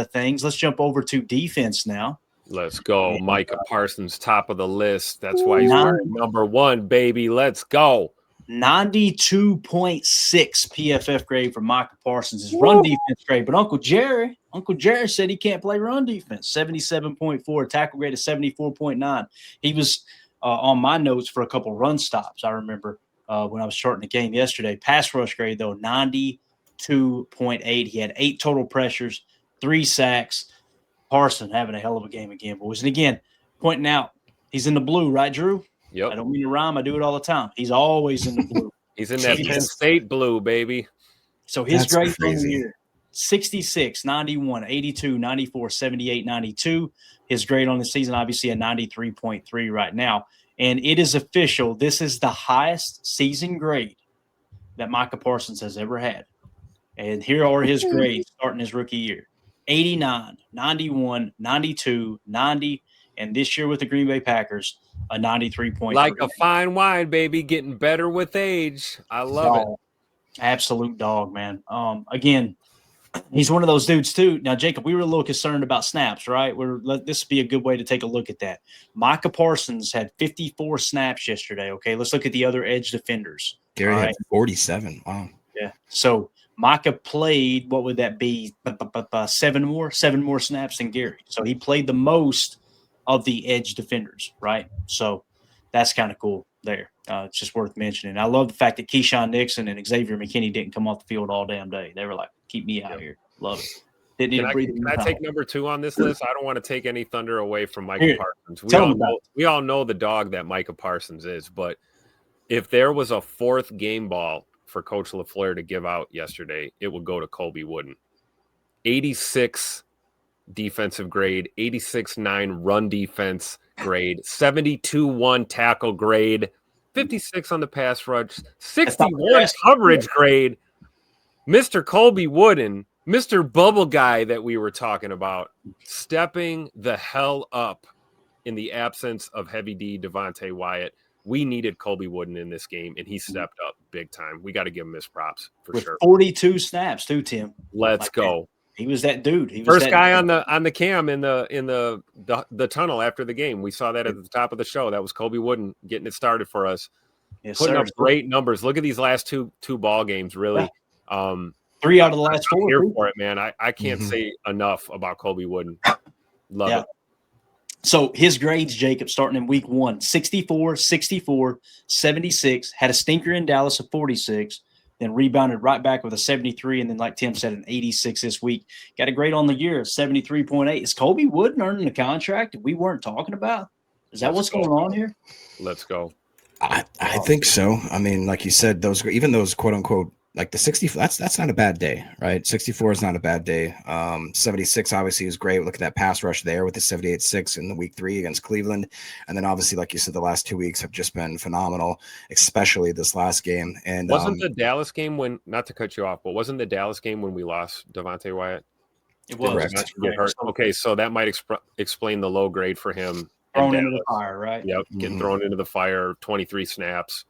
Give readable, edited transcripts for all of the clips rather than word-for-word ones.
of things. Let's jump over to defense now. Let's go. Micah Parsons, top of the list. That's why he's wearing number 1, baby. Let's go. 92.6 PFF grade for Micah Parsons. His run defense grade. But Uncle Jerry said he can't play run defense. 77.4. Tackle grade of 74.9. He was on my notes for a couple run stops, I remember, when I was starting the game yesterday. Pass rush grade, though, 92.8. He had 8 total pressures, 3 sacks. Parsons having a hell of a game again, boys. And again, pointing out, he's in the blue, right, Drew? Yep. I don't mean to rhyme. I do it all the time. He's always in the blue. He's in that Penn State blue, baby. So his grade for the year, 66, 91, 82, 94, 78, 92. His grade on the season, obviously, at 93.3 right now. And it is official. This is the highest season grade that Micah Parsons has ever had. And here are his grades starting his rookie year. 89, 91, 92, 90, and this year with the Green Bay Packers, a 93.3. Like a fine wine, baby, getting better with age. I love it. Absolute dog, man. Again, he's one of those dudes too. Now, Jacob, we were a little concerned about snaps, right? This would be a good way to take a look at that. Micah Parsons had 54 snaps yesterday. Okay, let's look at the other edge defenders. Gary had 47. Wow. Yeah. So Micah played, what would that be? 7 more snaps than Gary. So he played the most of the edge defenders, right? So that's kind of cool there. It's just worth mentioning. I love the fact that Keyshawn Nixon and Xavier McKinney didn't come off the field all damn day. They were like, keep me out here. Love it. Can I take number 2 on this list? I don't want to take any thunder away from Micah Parsons. We all know the dog that Micah Parsons is, but if there was a 4th game ball for Coach LaFleur to give out yesterday, it would go to Colby Wooden. 86 defensive grade, 86.9 run defense grade, 72.1 tackle grade, 56 on the pass rush, 61 coverage grade. Mr. Colby Wooden, Mr. Bubble Guy that we were talking about, stepping the hell up in the absence of Heavy D, Devontae Wyatt. We needed Colby Wooden in this game, and he stepped up big time. We got to give him his props for sure. 42 snaps too, Tim. Let's go. He was that dude. He was first guy on the cam in the tunnel after the game. We saw that at the top of the show. That was Colby Wooden getting it started for us. Yes, putting up great numbers. Look at these last two ball games. Really, 3 out of the last 4. Here for it, man. I can't say enough about Colby Wooden. Love it. So his grades, Jacob, starting in week 1, 64, 64, 76, had a stinker in Dallas of 46, then rebounded right back with a 73, and then, like Tim said, an 86 this week. Got a grade on the year of 73.8. Is Colby Wooden earning a contract that we weren't talking about? Is that what's going on here? Let's go. I think so. I mean, like you said, those quote unquote, like the 60, that's not a bad day, right? 64 is not a bad day. 76 obviously is great. Look at that pass rush there with the 78-6 in the week 3 against Cleveland. And then obviously, like you said, the last 2 weeks have just been phenomenal, especially this last game. And wasn't the Dallas game when, not to cut you off, but wasn't the Dallas game when we lost Devontae Wyatt? It was. Get hurt. Okay, so that might explain the low grade for him. Thrown into the fire, right? Yep, getting thrown into the fire, 23 snaps,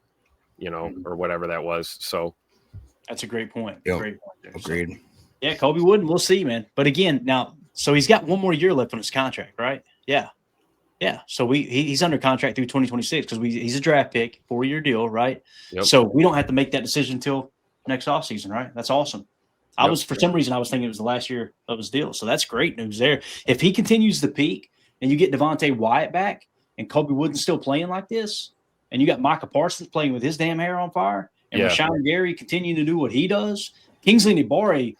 or whatever that was. So that's a great point. Yep. Great point there. Agreed. So, yeah, Colby Wooden, we'll see, man. But again, now, so he's got 1 more year left on his contract, right? Yeah. So he's under contract through 2026 because he's a draft pick, 4-year deal, right? Yep. So we don't have to make that decision until next offseason, right? That's awesome. For some reason, I was thinking it was the last year of his deal. So that's great news there. If he continues to peak and you get Devontae Wyatt back and Colby Wooden's still playing like this, and you got Micah Parsons playing with his damn hair on fire, and Rashan Gary continuing to do what he does, Kingsley Nibare,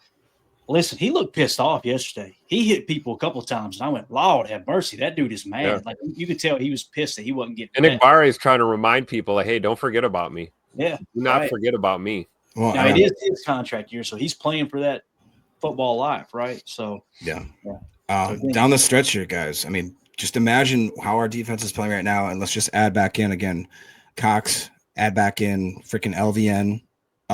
listen, he looked pissed off yesterday. He hit people a couple of times, and I went, Lord have mercy, that dude is mad. Yeah. Like, you could tell he was pissed that he wasn't getting And Nibare is trying to remind people, like, hey, don't forget about me. Yeah. Do not forget about me. Well, now, it is his contract year, so he's playing for that football life, right? So down the stretch here, guys. I mean, just imagine how our defense is playing right now, and let's just add back in again Cox, add back in freaking LVN,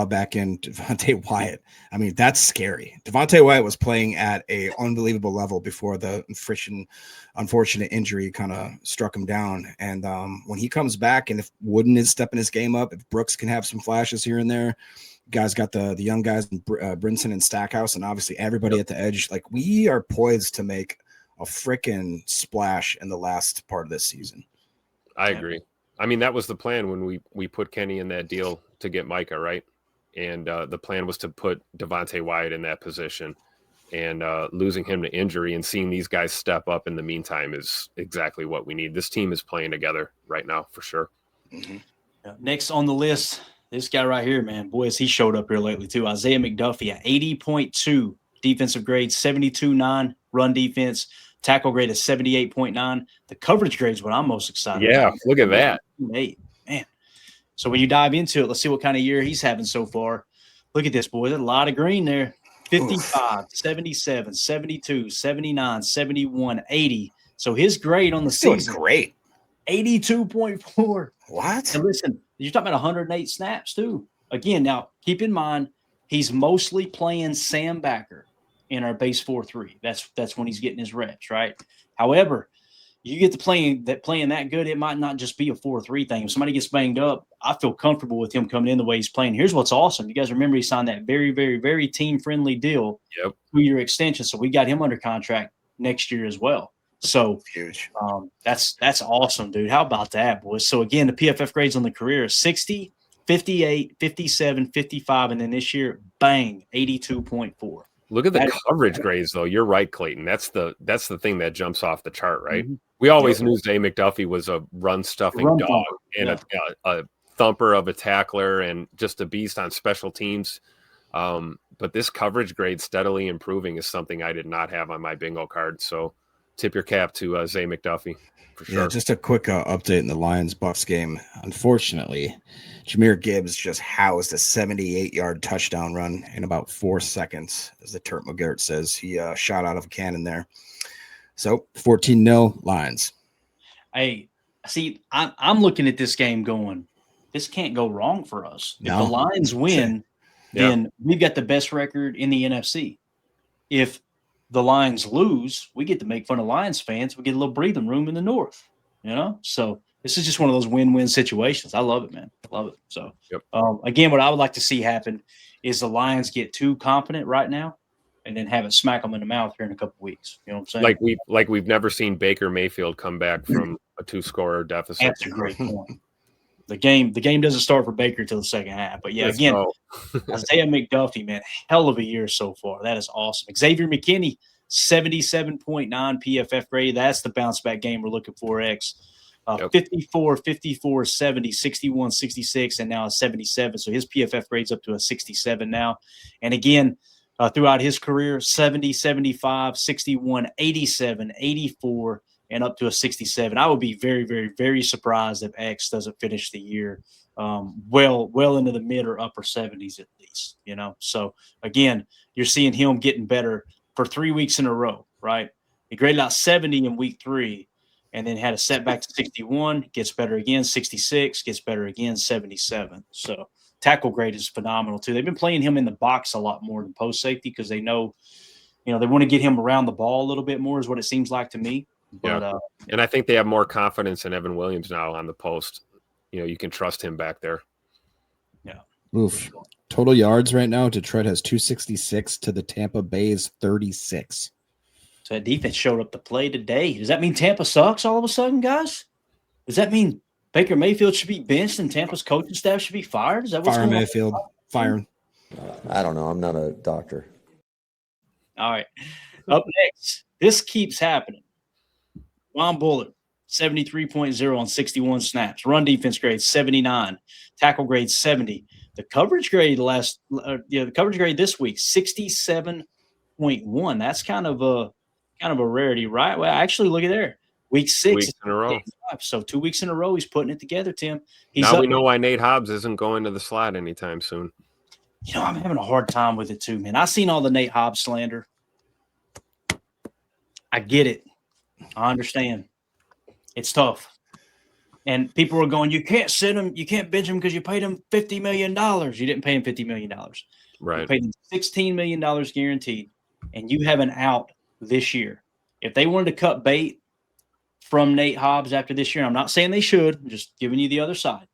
back in Devontae Wyatt. I mean, that's scary. Devontae Wyatt was playing at a unbelievable level before the unfortunate injury kind of struck him down. And when he comes back, and if Wooden is stepping his game up, if Brooks can have some flashes here and there, guys got the young guys, Brinson and Stackhouse, and obviously everybody at the edge. Like, we are poised to make a freaking splash in the last part of this season. I agree. I mean, that was the plan when we put Kenny in that deal to get Micah, right? And the plan was to put Devontae Wyatt in that position, and losing him to injury and seeing these guys step up in the meantime is exactly what we need. This team is playing together right now for sure. Mm-hmm. Next on the list, this guy right here, man. Boy, has he showed up here lately too. Isaiah McDuffie at 80.2 defensive grade, 72.9 run defense, tackle grade is 78.9. The coverage grade is what I'm most excited about. Yeah, look at that. 8, man. So when you dive into it, let's see what kind of year he's having so far. Look at this, boy. There's a lot of green there. 55, 77, 72, 79, 71, 80. So his grade on the season, great. 82.4. What? And listen, you're talking about 108 snaps too. Again, now keep in mind, he's mostly playing Sam Backer in our base 4-3. That's when he's getting his reps, right? However, you get to playing that good, it might not just be a 4-3 thing. If somebody gets banged up, I feel comfortable with him coming in the way he's playing. Here's what's awesome. You guys remember he signed that very, very, very team-friendly deal, 2-year extension. So we got him under contract next year as well. So huge. That's awesome, dude. How about that, boys? So again, the PFF grades on the career is 60, 58, 57, 55, and then this year, bang, 82.4. Look at the coverage grades, though. You're right, Clayton. That's the thing that jumps off the chart, right? Mm-hmm. We always knew Zay McDuffie was a run-stuffing dog and a thumper of a tackler and just a beast on special teams. But this coverage grade steadily improving is something I did not have on my bingo card. So tip your cap to Zay McDuffie for sure. Yeah, just a quick update in the Lions-Bucks game. Unfortunately, Jahmyr Gibbs just housed a 78-yard touchdown run in about 4 seconds, as the Turk McGarrett says. He shot out of a cannon there. So 14-0 Lions. Hey, see, I'm looking at this game going, this can't go wrong for us. If the Lions win, then we've got the best record in the NFC. If the Lions lose, we get to make fun of Lions fans. We get a little breathing room in the North, So this is just one of those win-win situations. I love it, man. I love it. So, again, what I would like to see happen is the Lions get too confident right now and then have it smack them in the mouth here in a couple of weeks. You know what I'm saying? Like we've never seen Baker Mayfield come back from a 2-scorer deficit. That's a great point. The game doesn't start for Baker till the second half. But, yeah, again, Isaiah McDuffie, man, hell of a year so far. That is awesome. Xavier McKinney, 77.9 PFF grade. That's the bounce-back game we're looking for, X. 54, 54, 70, 61, 66, and now a 77. So his PFF grade's up to a 67 now. And, again, throughout his career, 70, 75, 61, 87, 84, and up to a 67. I would be very, very, very surprised if X doesn't finish the year well into the mid or upper 70s at least, So, again, you're seeing him getting better for 3 weeks in a row, right? He graded out 70 in week 3 and then had a setback to 61, gets better again, 66, gets better again, 77. So, tackle grade is phenomenal, too. They've been playing him in the box a lot more than post safety because they know, they want to get him around the ball a little bit more is what it seems like to me. But, and I think they have more confidence in Evan Williams now on the post. You can trust him back there. Yeah. Oof. Total yards right now, Detroit has 266 to the Tampa Bay's 36. So that defense showed up to play today. Does that mean Tampa sucks all of a sudden, guys? Does that mean Baker Mayfield should be benched and Tampa's coaching staff should be fired? Is that what's going on? Mayfield. Fire him. I don't know. I'm not a doctor. All right. Up next, this keeps happening. Javon Bullard, 73.0 on 61 snaps. Run defense grade 79. Tackle grade 70. The coverage grade the coverage grade this week 67.1. That's kind of a rarity, right? Well, actually, look at there. Week 6 weeks in a row. So 2 weeks in a row, he's putting it together, Tim. Now we know why Nate Hobbs isn't going to the slot anytime soon. I'm having a hard time with it too, man. I've seen all the Nate Hobbs slander. I get it. I understand. It's tough. And people are going, you can't sit him, you can't bench him because you paid him $50 million. You didn't pay him $50 million. Right. You paid him $16 million guaranteed, and you have an out this year. If they wanted to cut bait from Nate Hobbs after this year, I'm not saying they should, I'm just giving you the other side.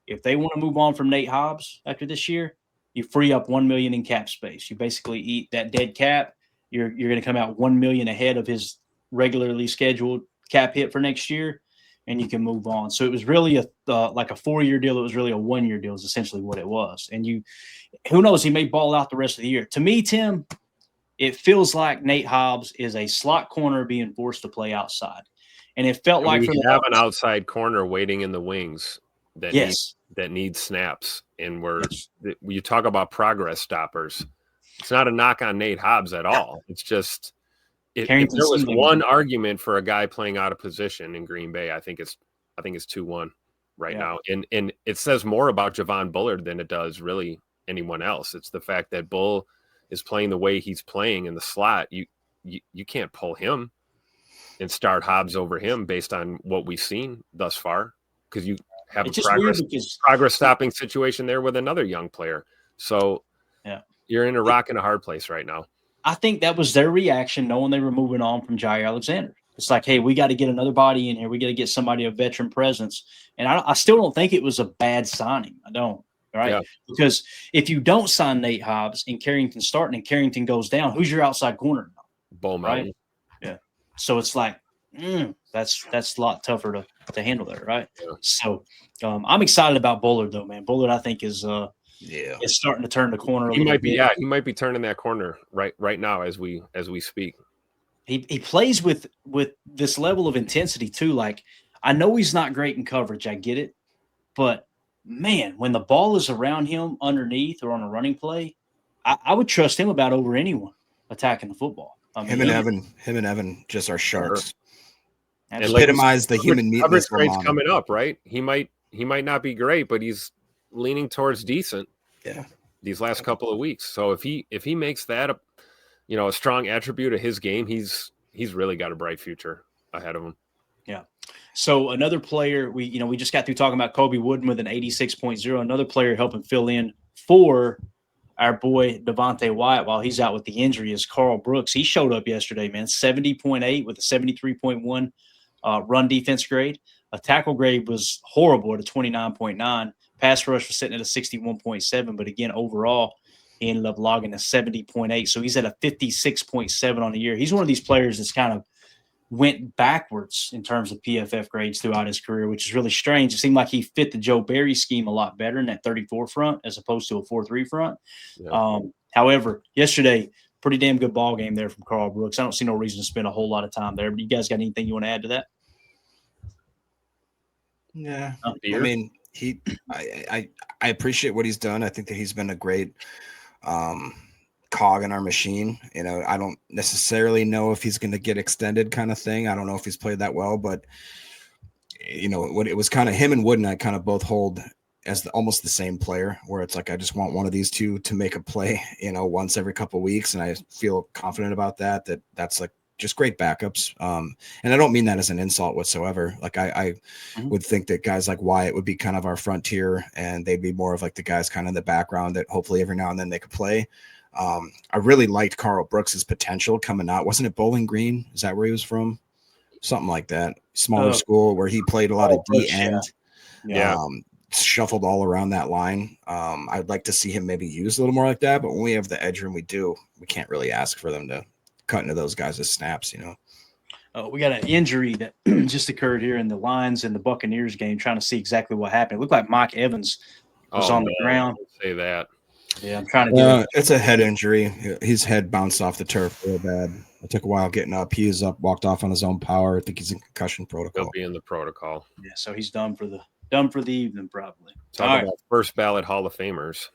If they want to move on from Nate Hobbs after this year, you free up $1 million in cap space. You basically eat that dead cap. You're going to come out $1 million ahead of his regularly scheduled cap hit for next year, and you can move on. So it was really like a 4-year deal. It was really a 1-year deal is essentially what it was. And who knows, he may ball out the rest of the year. To me, Tim, it feels like Nate Hobbs is a slot corner being forced to play outside. And it felt like we have an outside corner waiting in the wings that needs snaps. And you talk about progress stoppers. It's not a knock on Nate Hobbs at all. It's just if there was one argument for a guy playing out of position in Green Bay, I think it's 2-1 right now. And it says more about Javon Bullard than it does really anyone else. It's the fact that Bull is playing the way he's playing in the slot. You can't pull him and start Hobbs over him based on what we've seen thus far, because you have a progress stopping situation there with another young player. So you're in a rock and a hard place right now. I think that was their reaction, knowing they were moving on from Jair Alexander. It's like, hey, we got to get another body in here. We got to get somebody of veteran presence. And I still don't think it was a bad signing. I don't. Right. Yeah. Because if you don't sign Nate Hobbs and Carrington starting and Carrington goes down, who's your outside corner now? Bowman. Right. Yeah. So it's like, that's a lot tougher to handle there. Right. Yeah. So I'm excited about Bullard though, man. Bullard, I think is starting to turn the corner. He might be turning that corner right now as we speak. He plays with this level of intensity too. Like, I know he's not great in coverage. I get it, but man, when the ball is around him underneath or on a running play, I would trust him about over anyone attacking the football. Him and Evan just are sharks. And epitomize the human meat. Coverage grade's coming up, right? He might not be great, but he's leaning towards decent. Yeah, these last couple of weeks. So if he makes that a strong attribute of his game, he's really got a bright future ahead of him. Yeah. So another player, we just got through talking about Kobe Wooden with an 86.0. Another player helping fill in for our boy Devontae Wyatt while he's out with the injury is Carl Brooks. He showed up yesterday, man, 70.8 with a 73.1 run defense grade. A tackle grade was horrible at a 29.9. Pass rush was sitting at a 61.7. But again, overall, he ended up logging a 70.8. So he's at a 56.7 on the year. He's one of these players that's kind of went backwards in terms of PFF grades throughout his career, which is really strange. It seemed like he fit the Joe Barry scheme a lot better in that 34 front as opposed to a 4-3 front. Yeah. However, yesterday, pretty damn good ball game there from Carl Brooks. I don't see no reason to spend a whole lot of time there. But you guys got anything you want to add to that? Yeah. I mean, I appreciate what he's done. I think that he's been a great cog in our machine. I don't necessarily know if he's going to get extended kind of thing. I don't know if he's played that well, but what it was kind of him and Wooden, I kind of both hold as almost the same player, where it's like, I just want one of these two to make a play, once every couple of weeks. And I feel confident about that's like just great backups. And I don't mean that as an insult whatsoever. Like I would think that guys like Wyatt would be kind of our frontier, and they'd be more of like the guys kind of in the background that hopefully every now and then they could play. I really liked Carl Brooks's potential coming out. Wasn't it Bowling Green? Is that where he was from? Something like that. Smaller school where he played a lot of D end. Yeah. Shuffled all around that line. I'd like to see him maybe use a little more like that, but when we have the edge room, we can't really ask for them to cut into those guys' snaps, We got an injury that just occurred here in the Lions and the Buccaneers game, trying to see exactly what happened. It looked like Mike Evans was on the ground. Say that. Yeah, I'm trying to get it's a head injury. His head bounced off the turf real bad. It took a while getting up. He is up, walked off on his own power. I think he's in concussion protocol. He'll be in the protocol. Yeah, so he's done for the evening probably. Talk about first ballot Hall of Famers.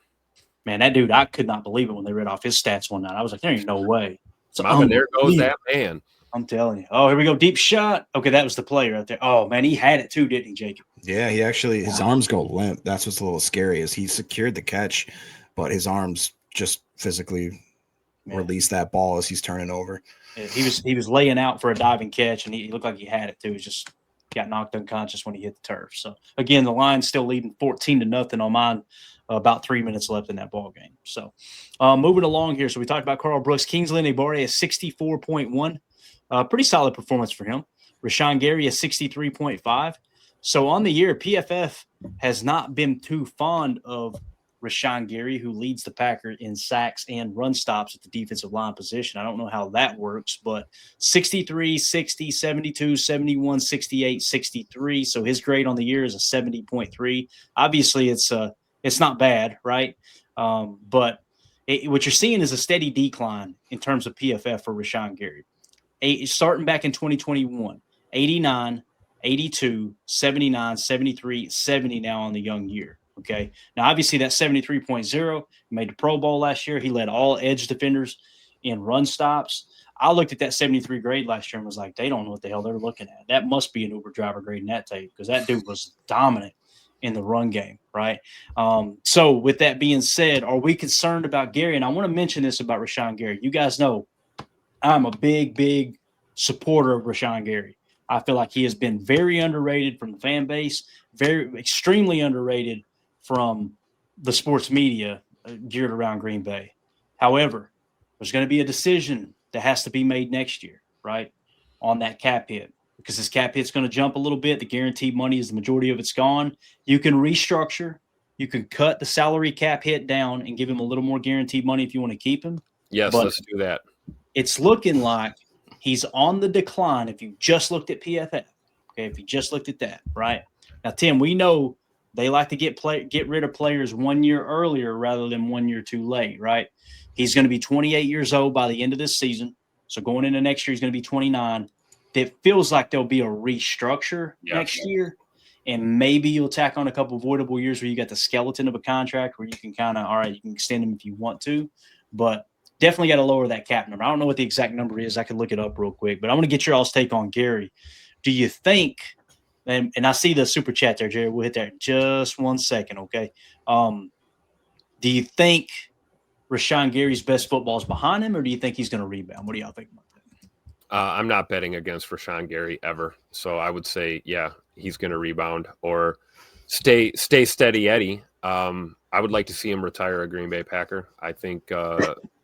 Man, that dude, I could not believe it when they read off his stats one night. I was like, there ain't no way. Mama, there goes that man. I'm telling you. Oh, here we go. Deep shot. Okay, that was the player right there. Oh, man, he had it too, didn't he, Jacob? Yeah, he actually – his arms go limp. That's what's a little scary is he secured the catch, but his arms just physically released that ball as he's turning over. Yeah, he was laying out for a diving catch, and he looked like he had it too. He just got knocked unconscious when he hit the turf. So, again, the Lions still leading 14-0 on mine. About 3 minutes left in that ball game. So, moving along here. So, we talked about Carl Brooks. Kingsley Naibari is 64.1. Pretty solid performance for him. Rashan Gary is 63.5. So, on the year, PFF has not been too fond of Rashan Gary, who leads the Packers in sacks and run stops at the defensive line position. I don't know how that works, but 63, 60, 72, 71, 68, 63. So his grade on the year is a 70.3. Obviously, it's not bad, right? But what you're seeing is a steady decline in terms of PFF for Rashan Gary. Starting back in 2021, 89, 82, 79, 73, 70 now on the young year. Okay. Now, obviously, that 73.0 made the Pro Bowl last year. He led all edge defenders in run stops. I looked at that 73 grade last year and was like, they don't know what the hell they're looking at. That must be an Uber driver grade in that tape because that dude was dominant in the run game, right? So with that being said, are we concerned about Gary? And I want to mention this about Rashan Gary. You guys know I'm a big supporter of Rashan Gary. I feel like he has been very underrated from the fan base, extremely underrated from the sports media geared around Green Bay. However, there's going to be a decision that has to be made next year, right, on that cap hit, because his cap hit's going to jump a little bit. The guaranteed money is the majority of it's gone. You can restructure. You can cut the salary cap hit down and give him a little more guaranteed money if you want to keep him. Yes, but let's do that. It's looking like he's on the decline if you just looked at PFF. Okay, if you just looked at that, right? Now, Tim, we know they like to get rid of players 1 year earlier rather than 1 year too late, right? He's going to be 28 years old by the end of this season. So going into next year, he's going to be 29. It feels like there'll be a restructure next year. And maybe you'll tack on a couple voidable years where you got the skeleton of a contract where you can kind of, all right, you can extend him if you want to. But definitely got to lower that cap number. I don't know what the exact number is. I could look it up real quick. But I want to get your all's take on Gary. Do you think – and I see the super chat there, Jerry. We'll hit that in just 1 second, okay? Do you think Rashan Gary's best football is behind him, or do you think he's going to rebound? What do y'all think about that? I'm not betting against Rashan Gary ever. So I would say, yeah, he's going to rebound or stay steady Eddie. I would like to see him retire a Green Bay Packer. I think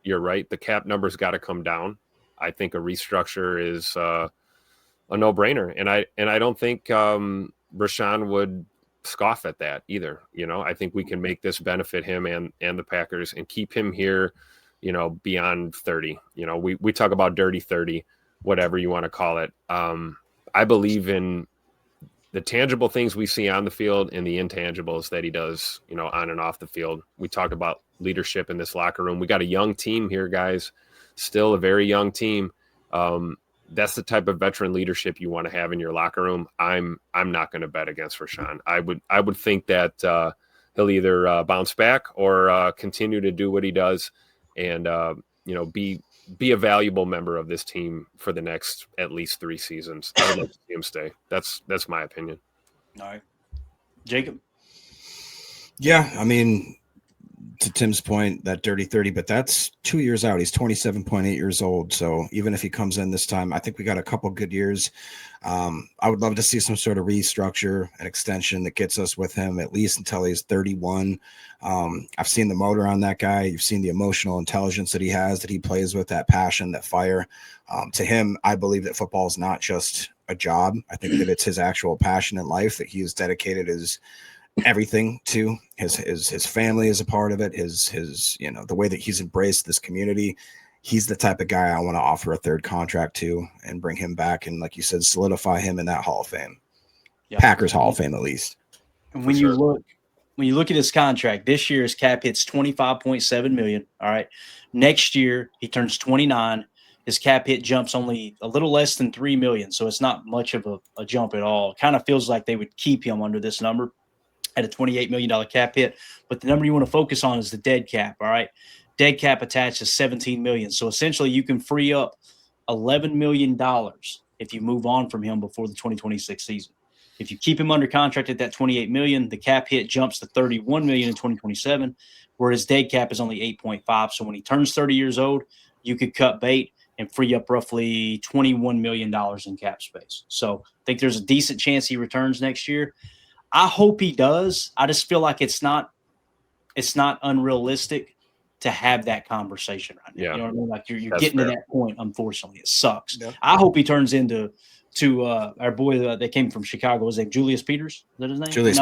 you're right. The cap number's got to come down. I think a restructure is a no-brainer. And I don't think Rashan would scoff at that either. You know, I think we can make this benefit him and the Packers and keep him here, you know, beyond 30. You know, we talk about dirty 30, whatever you want to call it. I believe in the tangible things we see on the field and the intangibles that he does, you know, on and off the field. We talked about leadership in this locker room. We got a young team here, guys, still a very young team. That's the type of veteran leadership you want to have in your locker room. I'm not going to bet against Rashan. I would think that he'll either bounce back or continue to do what he does and, you know, be a valuable member of this team for the next at least 3 seasons. I would like to see him stay. That's my opinion. All right. Jacob? Yeah, I mean, to Tim's point, that dirty 30, but that's 2 years out. He's 27.8 years old. So even if he comes in this time, I think we got a couple good years. I would love to see some sort of restructure, an extension that gets us with him at least until he's 31. I've seen the motor on that guy. You've seen the emotional intelligence that he has, that he plays with, that passion, that fire. To him, I believe that football is not just a job. I think that it's his actual passion in life, that he has dedicated his everything to. His family is a part of it. His you know, the way that he's embraced this community. He's the type of guy I want to offer a third contract to and bring him back and, like you said, solidify him in that Hall of Fame. Yeah. Packers Hall of Fame, at least. And when you look at his contract, this year his cap hits $25.7 million. All right. Next year he turns 29. His cap hit jumps only a little less than $3 million. So it's not much of a jump at all. It kind of feels like they would keep him under this number at a $28 million cap hit. But the number you want to focus on is the dead cap. All right. Dead cap attached to $17 million. So essentially you can free up $11 million if you move on from him before the 2026 season. If you keep him under contract at that $28 million, the cap hit jumps to $31 million in 2027, whereas dead cap is only 8.5. So when he turns 30 years old, you could cut bait and free up roughly $21 million in cap space. So I think there's a decent chance he returns next year. I hope he does. I just feel like it's not unrealistic to have that conversation right now. Yeah. You know what I mean? Like you're getting fair to that point, unfortunately. It sucks. Yeah. I hope he turns into our boy that came from Chicago. Was it Julius Peters? Is that his name? Julius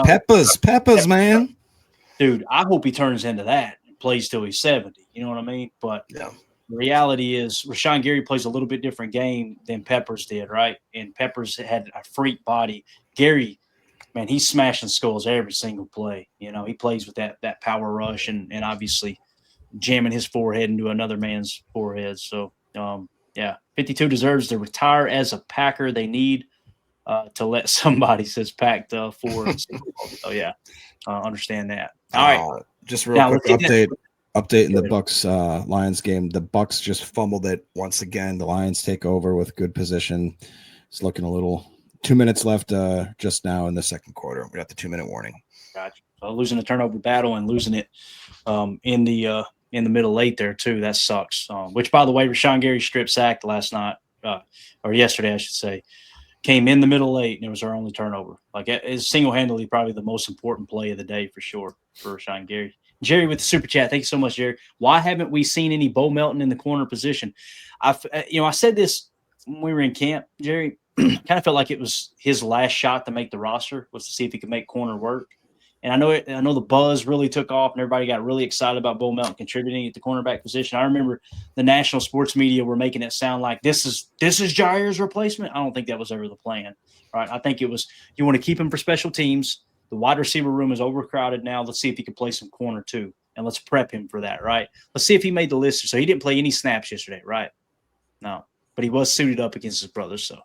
Peppers, man. dude, I hope he turns into that and plays till he's 70. You know what I mean? But the reality is Rashan Gary plays a little bit different game than Peppers did, right? And Peppers had a freak body. Gary, man, he's smashing skulls every single play. You know, he plays with that power rush and obviously jamming his forehead into another man's forehead. So, 52 deserves to retire as a Packer. They need to let somebody, says Packed for. So, understand that. All right. Just real quick update in the Bucks Lions game. The Bucks just fumbled it once again. The Lions take over with good position. It's looking a little 2 minutes left just now in the second quarter. We got the 2-minute warning. Gotcha. So losing the turnover battle and losing it in the middle late there too. That sucks. Which, by the way, Rashan Gary strip sacked last night or yesterday, I should say. Came in the middle late, and it was our only turnover. Like, it's single-handedly probably the most important play of the day for sure for Rashan Gary. Jerry with the super chat. Thank you so much, Jerry. Why haven't we seen any Bo Melton in the corner position? I said this when we were in camp, Jerry. Kind of felt like it was his last shot to make the roster was to see if he could make corner work. And I know the buzz really took off and everybody got really excited about Bo Melton contributing at the cornerback position. I remember the national sports media were making it sound like this is Jair's replacement. I don't think that was ever the plan, right? I think it was you want to keep him for special teams. The wide receiver room is overcrowded now. Let's see if he can play some corner too, and let's prep him for that, right? Let's see if he made the list. So he didn't play any snaps yesterday, right? No, but he was suited up against his brother, so.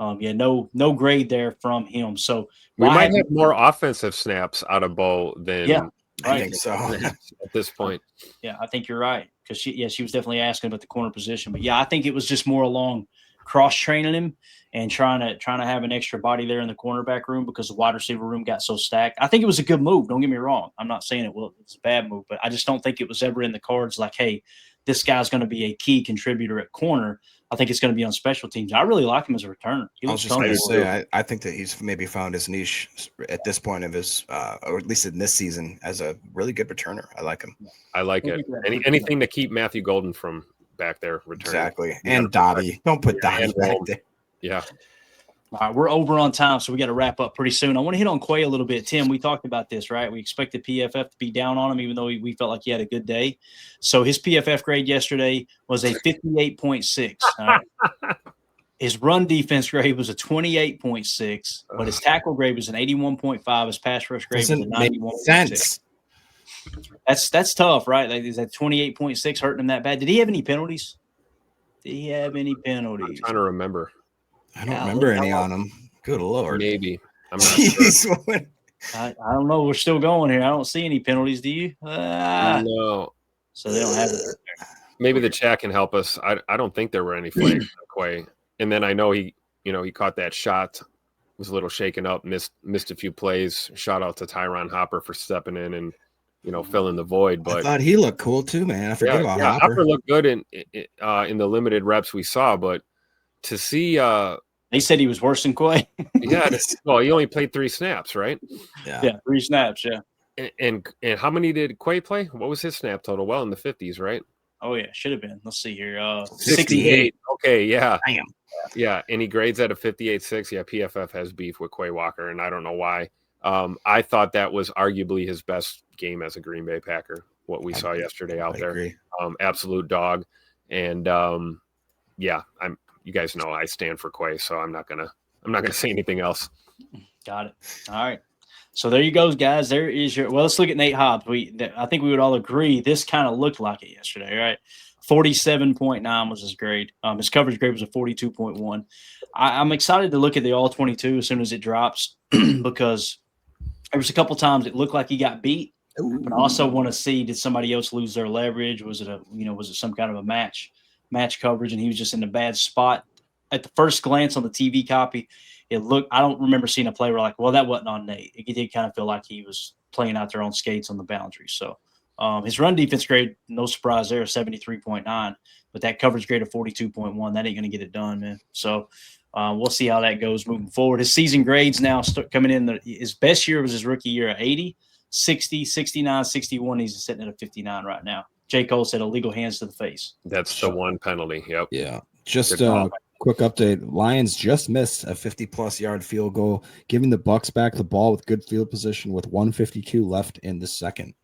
No grade there from him. So we might have more offensive snaps out of Bo than I think so at this point. Yeah, I think you're right because she was definitely asking about the corner position, but I think it was just more along cross training him and trying to have an extra body there in the cornerback room because the wide receiver room got so stacked. I think it was a good move. Don't get me wrong. I'm not saying it's a bad move, but I just don't think it was ever in the cards like, hey, this guy's going to be a key contributor at corner. I think it's going to be on special teams. I really like him as a returner. I was just going to say, I think that he's maybe found his niche at this point of his, or at least in this season, as a really good returner. I like him. I like it. Anything to keep Matthew Golden from back there returning. Exactly. And Dobby. Don't put Dobby back there. Yeah. All right, we're over on time, so we got to wrap up pretty soon. I want to hit on Quay a little bit. Tim, we talked about this, right? We expected PFF to be down on him, even though we felt like he had a good day. So his PFF grade yesterday was a 58.6. Right? His run defense grade was a 28.6, but his tackle grade was an 81.5. His pass rush grade was a 91.6. That's tough, right? Like, is that 28.6 hurting him that bad? Did he have any penalties? I'm trying to remember. I don't remember any on him. Good Lord. Maybe. I'm not sure. I don't know. We're still going here. I don't see any penalties. Do you? No. So they don't have it. Maybe the chat can help us. I don't think there were any flags on Quay. And then I know he caught that shot, was a little shaken up, missed a few plays. Shout out to Tyron Hopper for stepping in and filling the void. But I thought he looked cool too, man. I forget about Hopper. Hopper looked good in the limited reps we saw, but to see they said he was worse than Quay. Well, he only played 3 snaps, right? Yeah, 3 snaps, yeah. And how many did Quay play? What was his snap total? Well, in the 50s, right? Oh yeah, should have been. Let's see here. 68. Okay, yeah. Damn. Yeah, and he grades at a 58.6. Yeah, PFF has beef with Quay Walker, and I don't know why. I thought that was arguably his best game as a Green Bay Packer, what we saw yesterday out there. Agree. Absolute dog. And you guys know I stand for Quay, so I'm not gonna say anything else. Got it. All right. So there you go, guys. There is your. Well, let's look at Nate Hobbs. I think we would all agree this kind of looked like it yesterday, right? 47.9 was his grade. His coverage grade was a 42.1. I'm excited to look at the all 22 as soon as it drops because there was a couple times it looked like he got beat. But I also want to see, did somebody else lose their leverage? Was it some kind of a match coverage, and he was just in a bad spot? At the first glance on the TV copy, I don't remember seeing a play where like, well, that wasn't on Nate. It did kind of feel like he was playing out there on skates on the boundary. So his run defense grade, no surprise there, 73.9, but that coverage grade of 42.1, that ain't going to get it done, man. So we'll see how that goes moving forward. His season grades now start coming in. His best year was his rookie year at 80, 60, 69, 61. He's sitting at a 59 right now. J. Cole said illegal hands to the face. That's the one penalty. Yep. Yeah. Just quick update. Lions just missed a 50-plus yard field goal, giving the Bucks back the ball with good field position with 1:52 left in the second.